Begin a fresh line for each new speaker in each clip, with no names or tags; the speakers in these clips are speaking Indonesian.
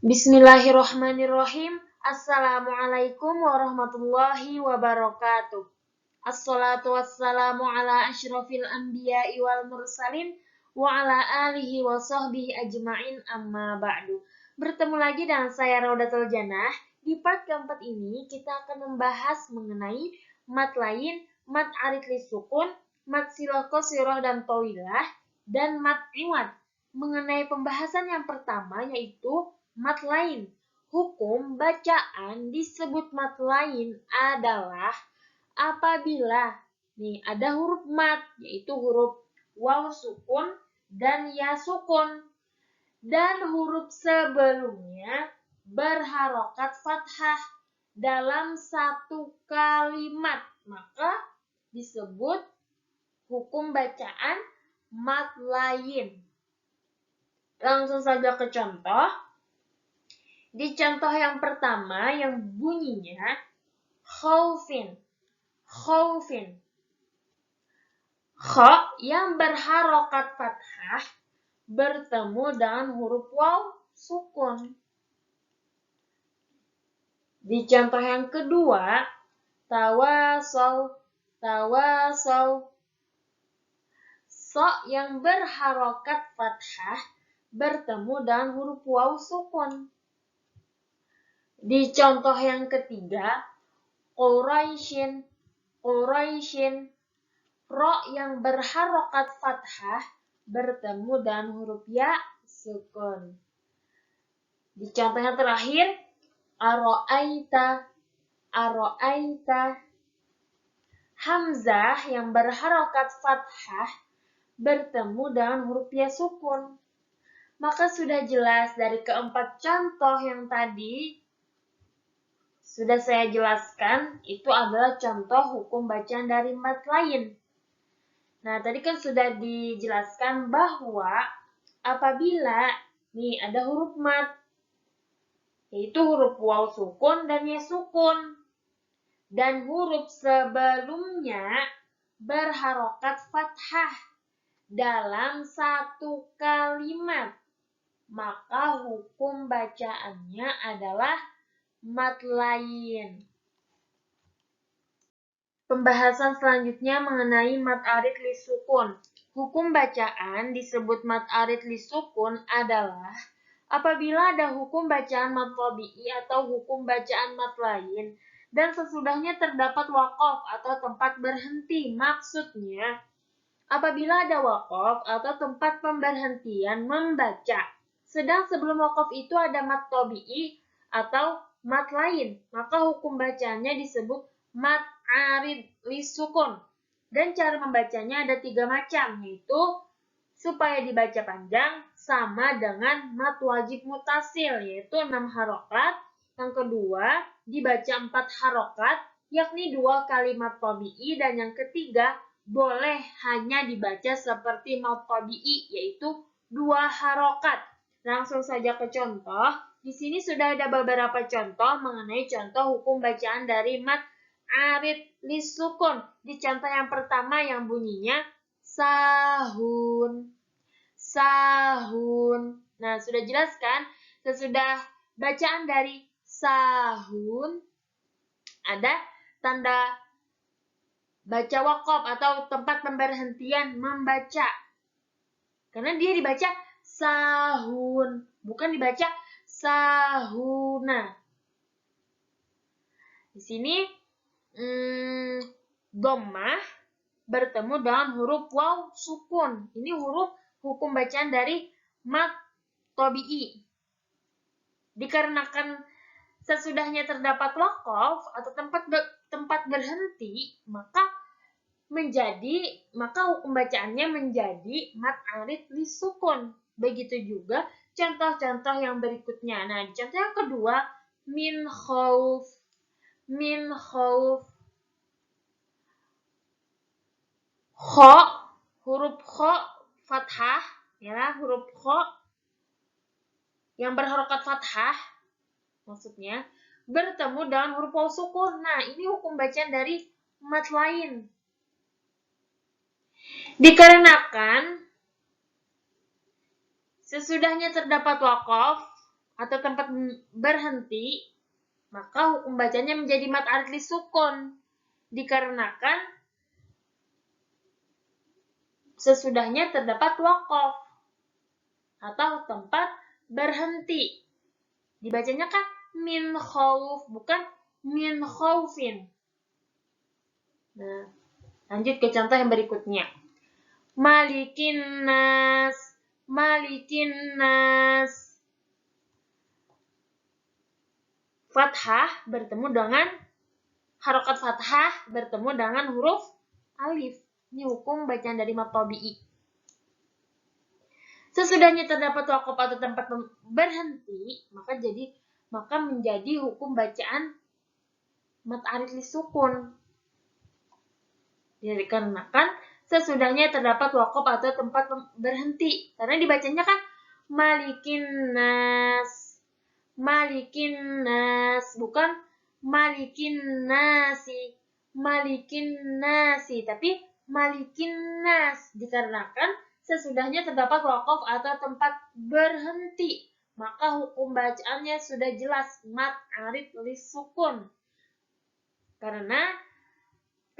Bismillahirrahmanirrahim. Assalamualaikum warahmatullahi wabarakatuh. Assalatu wassalamu ala asyrafil anbiya'i wal mursalin wa ala alihi wa sahbihi ajma'in amma ba'du. Bertemu lagi dengan saya Raudatul Jannah. Di part keempat ini kita akan membahas mengenai mat lain, mat arid lisukun, mat silah qasirah dan tawilah, dan mat iwad. Mengenai pembahasan yang pertama yaitu mat lain. Hukum bacaan disebut mat lain adalah apabila ada huruf mat, yaitu huruf waw sukun dan ya sukun, dan huruf sebelumnya berharokat fathah dalam satu kalimat, maka disebut hukum bacaan mat lain. Langsung saja ke contoh. Di contoh yang pertama yang bunyinya khaufin. Kha yang berharokat fathah bertemu dengan huruf waw sukun. Di contoh yang kedua, tawasaw. So yang berharokat fathah bertemu dengan huruf waw sukun. Di contoh yang ketiga, Quraisyin. Ro yang berharokat fathah bertemu dengan huruf ya sukun. Di contoh yang terakhir, Aro'aita. Hamzah yang berharokat fathah bertemu dengan huruf ya sukun. Maka sudah jelas dari keempat contoh yang tadi sudah saya jelaskan, itu adalah contoh hukum bacaan dari mat lain. Nah, tadi kan sudah dijelaskan bahwa apabila ada huruf mat, yaitu huruf waw sukun dan ya sukun, dan huruf sebelumnya berharokat fathah dalam satu kalimat, maka hukum bacaannya adalah mat lain. Pembahasan selanjutnya mengenai mat arid lisukun. Hukum bacaan disebut mat arid lisukun adalah apabila ada hukum bacaan mat tabi'i atau hukum bacaan mat lain dan sesudahnya terdapat waqaf atau tempat berhenti. Maksudnya, apabila ada waqaf atau tempat pemberhentian membaca, sedang sebelum waqaf itu ada mat tabi'i atau mat lain, maka hukum bacanya disebut mat arid lisukun. Dan cara membacanya ada 3 macam, yaitu supaya dibaca panjang sama dengan mat wajib mutasil, yaitu 6 harokat. Yang kedua, dibaca 4 harokat, yakni 2 kalimat tabi'i. Dan yang ketiga, boleh hanya dibaca seperti mat tabi'i, yaitu 2 harokat. Langsung saja ke contoh. Di sini sudah ada beberapa contoh mengenai contoh hukum bacaan dari mat arid lisukun. Di contoh yang pertama yang bunyinya sahun. Nah, sudah jelas kan? Sesudah bacaan dari sahun, ada tanda baca waqaf atau tempat pemberhentian membaca. Karena dia dibaca sahun, bukan dibaca sahuna. Di sini dhammah bertemu dengan huruf waw sukun. Ini huruf hukum bacaan dari mat tabi'i. Dikarenakan sesudahnya terdapat waqaf atau tempat berhenti, maka hukum bacaannya menjadi mat arid lisukun. Begitu juga contoh-contoh yang berikutnya. Nah, contoh yang kedua, min khauf. Kho, huruf kho fathah, ya, huruf kho yang berharokat fathah, maksudnya bertemu dengan huruf waw sukun. Nah, ini hukum bacaan dari mat lain. Dikarenakan sesudahnya terdapat waqaf atau tempat berhenti, maka hukum bacanya menjadi mad arid lisukun. Dikarenakan sesudahnya terdapat waqaf atau tempat berhenti. Dibacanya kan min khauf, bukan min khaufin. Nah, lanjut ke contoh yang berikutnya. Malikin nas, malikin nas. Fathah bertemu dengan harokat fathah bertemu dengan huruf alif. Ini hukum bacaan dari mad tabi'i. Sesudahnya terdapat waqaf atau tempat berhenti, maka menjadi hukum bacaan mad arid lisukun. Dikarenakan sesudahnya terdapat waqaf atau tempat berhenti. Karena dibacanya kan malikin nas, malikin nas, bukan malikin nasi, malikin nasi, tapi malikin nas. Dikarenakan sesudahnya terdapat waqaf atau tempat berhenti, maka hukum bacaannya sudah jelas mad arid lisukun. Karena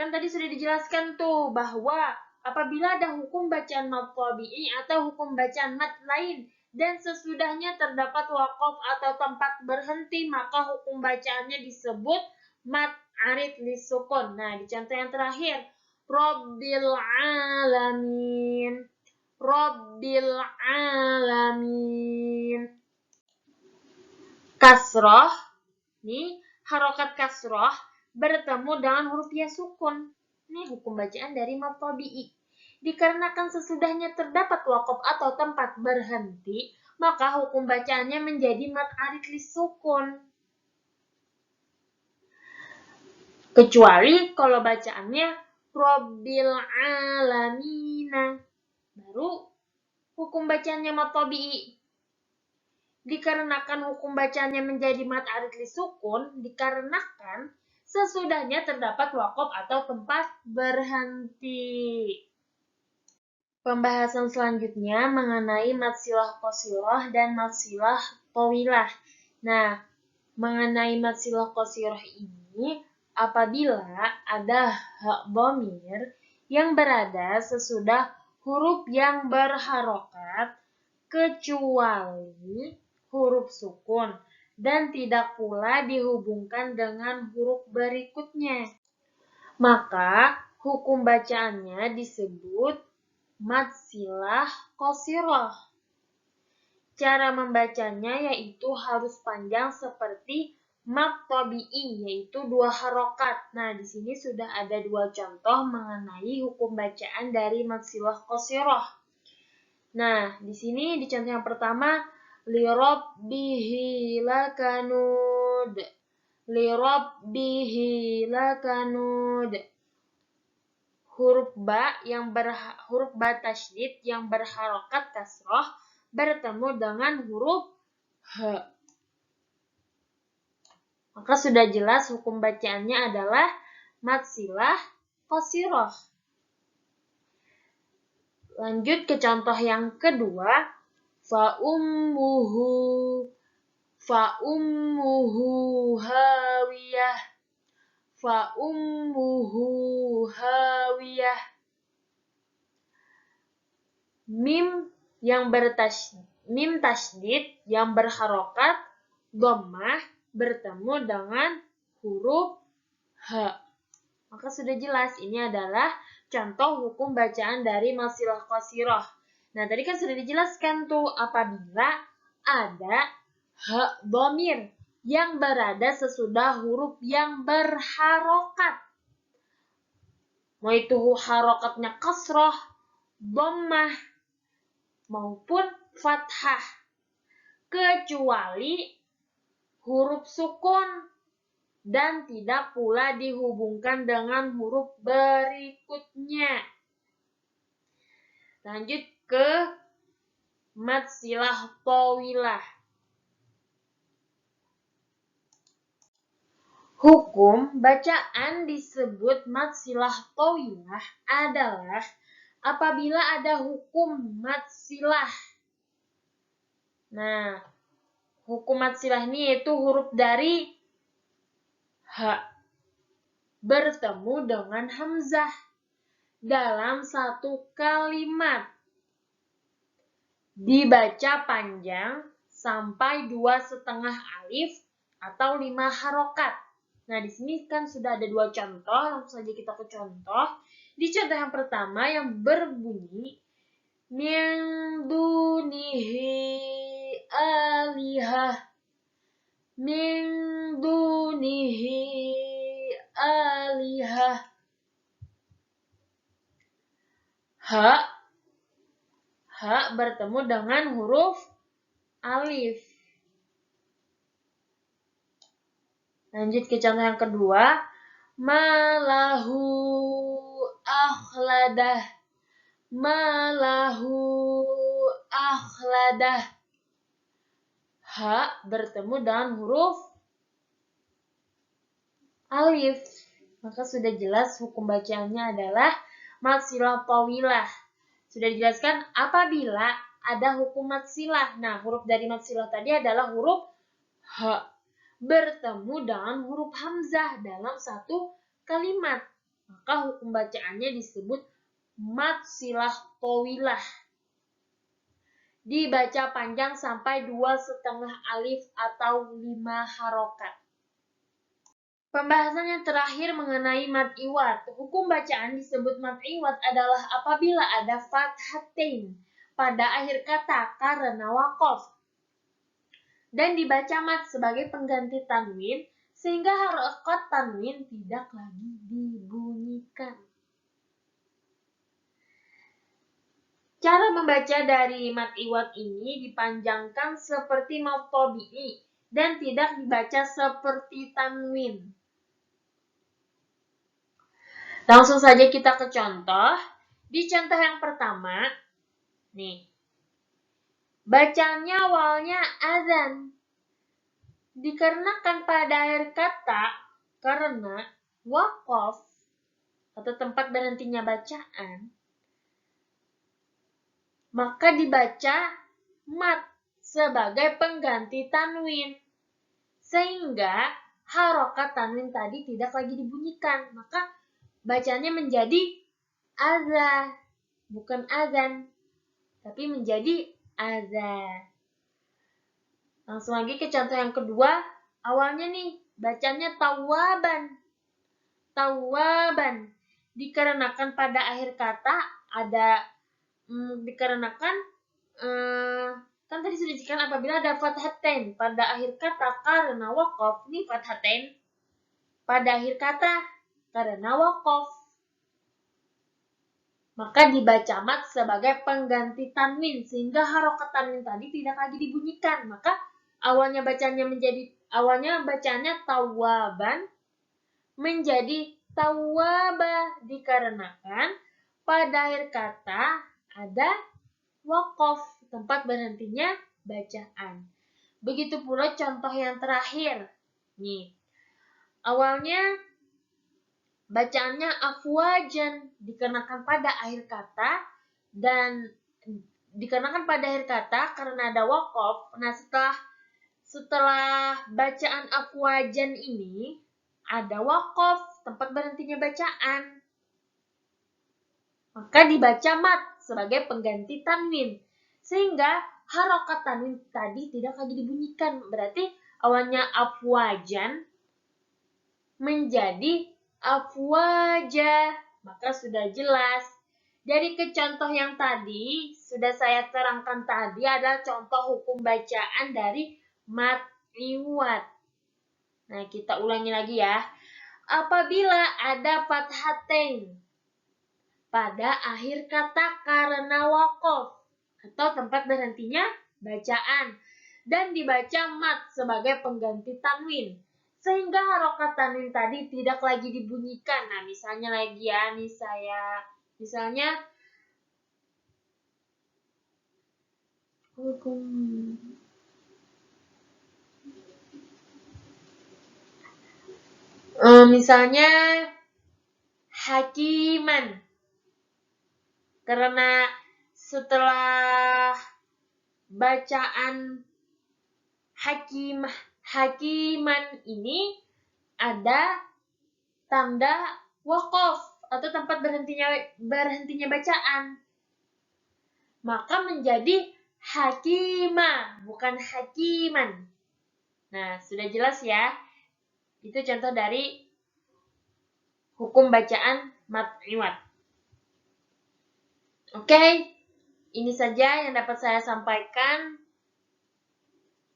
kan tadi sudah dijelaskan tuh bahwa apabila ada hukum bacaan mad tabi'i atau hukum bacaan mad lain dan sesudahnya terdapat waqaf atau tempat berhenti, maka hukum bacaannya disebut mad arid lisukun. Nah, di contoh yang terakhir, Rabbil alamin, Rabbil alamin. Kasroh, nih harokat kasroh bertemu dengan huruf ya sukun. Ini hukum bacaan dari mad tabi'i. Dikarenakan sesudahnya terdapat waqaf atau tempat berhenti, maka hukum bacaannya menjadi mad arid lisukun. Kecuali kalau bacaannya Rabbil alamina, baru hukum bacaannya mad tabi'i. Dikarenakan hukum bacanya menjadi mad arid lisukun, dikarenakan sesudahnya terdapat waqaf atau tempat berhenti. Pembahasan selanjutnya mengenai mad silah qasirah dan mad silah tawilah. Nah, mengenai mad silah qasirah ini, apabila ada ha dhamir yang berada sesudah huruf yang berharokat, kecuali huruf sukun, dan tidak pula dihubungkan dengan huruf berikutnya, maka hukum bacaannya disebut mad silah qasirah. Cara membacanya yaitu harus panjang seperti mad tabi'i, yaitu 2 harokat. Nah, di sini sudah ada 2 contoh mengenai hukum bacaan dari mad silah qasirah. Nah, di sini di contoh yang pertama, li rabbihi lakanud, li rabbihi lakanud. Huruf ba tasydid yang berharokat kasroh bertemu dengan huruf h. Maka sudah jelas hukum bacaannya adalah mad silah qasirah. Lanjut ke contoh yang kedua, fa ummuhu hawiyah, fa ummuhu hawiyah. Mim tasydid yang berharokat dhammah bertemu dengan huruf h. Maka sudah jelas ini adalah contoh hukum bacaan dari mad silah qasirah. Nah, tadi kan sudah dijelaskan tuh apabila ada ha dhamir yang berada sesudah huruf yang berharokat. Mau itu harokatnya kasroh, dhammah, maupun fathah. Kecuali huruf sukun dan tidak pula dihubungkan dengan huruf berikutnya. Lanjut ke mad silah tawilah. Hukum bacaan disebut mad silah tawilah adalah apabila ada hukum mad silah. Nah, hukum mat silah ini yaitu huruf dari H bertemu dengan hamzah dalam satu kalimat. Dibaca panjang sampai 2,5 alif atau 5 harokat. Nah, di sini kan sudah ada 2 contoh, langsung saja kita ke contoh. Di contoh yang pertama yang berbunyi min dunihi alihah, min dunihi alihah. H bertemu dengan huruf alif. Lanjut ke contoh yang kedua. Malahu akhladah. Malahu akhladah. H bertemu dengan huruf alif. Maka sudah jelas hukum bacaannya adalah mat silah tawilah. Sudah dijelaskan apabila ada hukum mat silah. Nah, huruf dari mat silah tadi adalah huruf H bertemu dengan huruf hamzah dalam satu kalimat. Maka hukum bacaannya disebut mat silah tawilah. Dibaca panjang sampai 2,5 alif atau 5 harokat. Pembahasan yang terakhir mengenai mad iwad. Hukum bacaan disebut mad iwad adalah apabila ada fathatain pada akhir kata karena waqaf dan dibaca mad sebagai pengganti tanwin sehingga harokat tanwin tidak lagi dibunyikan. Cara membaca dari mad iwad ini dipanjangkan seperti mad tabi'i dan tidak dibaca seperti tanwin. Langsung saja kita ke contoh. Di contoh yang pertama, nih. Bacanya awalnya azan. Dikarenakan pada akhir kata karena waqaf atau tempat berhentinya bacaan, maka dibaca mat sebagai pengganti tanwin. Sehingga harokat tanwin tadi tidak lagi dibunyikan. Maka bacanya menjadi azan, bukan azan, tapi menjadi azan. Langsung lagi ke contoh yang kedua. Awalnya nih, bacanya tawaban. Tawaban. Dikarenakan pada akhir kata ada, dikarenakan, kan tadi sudah disebutkan apabila ada fathatain pada akhir kata karena waqaf. Ini fathatain pada akhir kata karena waqaf. Maka dibaca mat sebagai pengganti tanwin sehingga harokat tanwin tadi tidak lagi dibunyikan. Maka awalnya bacanya tawaban menjadi tawaba dikarenakan pada akhir kata ada waqaf, tempat berhentinya bacaan. Begitu pula contoh yang terakhir. Nih. Awalnya bacaannya afwajan dikarenakan pada akhir kata dan dikarenakan pada akhir kata karena ada waqaf. Nah, setelah bacaan afwajan ini ada waqaf, tempat berhentinya bacaan. Maka dibaca mat sebagai pengganti tanwin. Sehingga harokat tanwin tadi tidak lagi dibunyikan. Berarti awalnya afwajan menjadi afwaja. Maka sudah jelas. Dari ke contoh yang tadi, sudah saya terangkan tadi adalah contoh hukum bacaan dari mad iwad. Nah, kita ulangi lagi ya. Apabila ada fathatain pada akhir kata karena waqaf atau tempat berhentinya bacaan dan dibaca mat sebagai pengganti tanwin sehingga harokat tanwin tadi tidak lagi dibunyikan. Nah, misalnya lagi ya, misalnya misalnya hakiman. Karena setelah bacaan Hakimah, hakiman ini ada tanda waqaf atau tempat berhentinya bacaan. Maka menjadi hakimah, bukan hakiman. Nah, sudah jelas ya? Itu contoh dari hukum bacaan mad iwad. Oke, ini saja yang dapat saya sampaikan.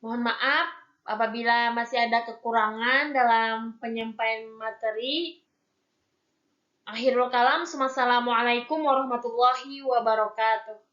Mohon maaf apabila masih ada kekurangan dalam penyampaian materi. Akhirul kalam, wassalamualaikum warahmatullahi wabarakatuh.